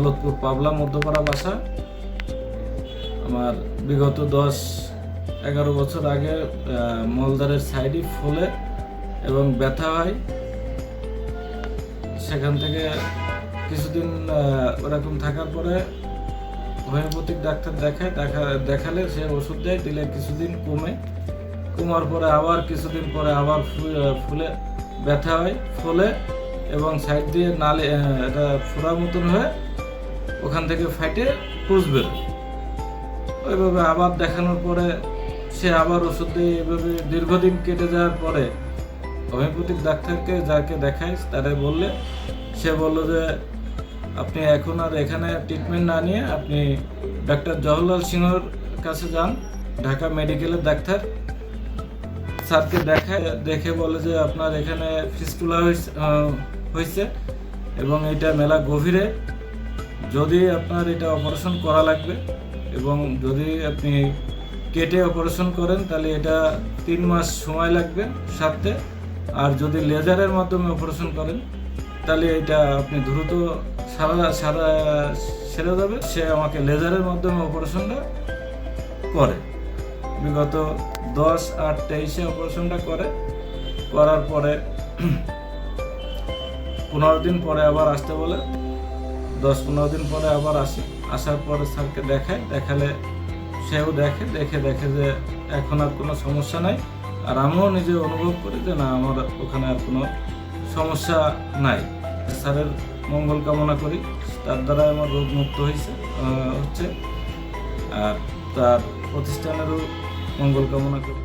দৌলতপুর পাবলা মধ্যপাড়া বাসা। আমার বিগত 10-11 বছর আগে মলদ্বারের সাইডে ফুলে এবং ব্যথা হয়। সেখান থেকে কিছুদিন ওরকম থাকার পরে হোমিওপ্যাথিক ডাক্তার দেখালে সে ওষুধ দেয়, দিলে কিছুদিন কমার পরে আবার কিছুদিন পরে আবার ফুলে ব্যথা হয়, ফুলে এবং সাইড দিয়ে নালে এটা ফোড়ার মতন হয়ে ওখান থেকে ফাইটে পুষ বেরোয়। ওইভাবে আবার দেখানোর পরে সে আবার ওষুধ দিয়ে এভাবে দীর্ঘদিন কেটে যাওয়ার পরে হোমিওপ্যাথিক ডাক্তারকে যাকে দেখাই তারে বললে সে বলল যে আপনি এখন আর এখানে ট্রিটমেন্ট না নিয়ে আপনি ডাক্তার জওহরলাল সিংহর কাছে যান, ঢাকা মেডিকেলের ডাক্তার। স্যারকে দেখে বলে যে আপনার এখানে ফিস্টুলা হয়েছে এবং এটা মেলা গভীরে, যদি আপনার এটা অপারেশন করা লাগবে এবং যদি আপনি কেটে অপারেশন করেন তাহলে এটা 3 মাস সময় লাগবে সারতে, আর যদি লেজারের মাধ্যমে অপারেশন করেন তাহলে এটা আপনি দ্রুত সেরে যাবে। সে আমাকে লেজারের মাধ্যমে অপারেশনটা করে, বিগত 10/8/23 অপারেশনটা করার পরে 15 দিন পরে আবার আসতে বলে। 10-15 দিন পরে আবার আসার পরে স্যারকে দেখালে সেও দেখে যে এখন আর কোনো সমস্যা নাই। আর আমিও নিজে অনুভব করি যে না, আমার ওখানে আর কোনো সমস্যা নাই। স্যারের মঙ্গল কামনা করি, তার দ্বারা আমার রোগ মুক্ত হচ্ছে, আর তার প্রতিষ্ঠানেরও মঙ্গল কামনা করি।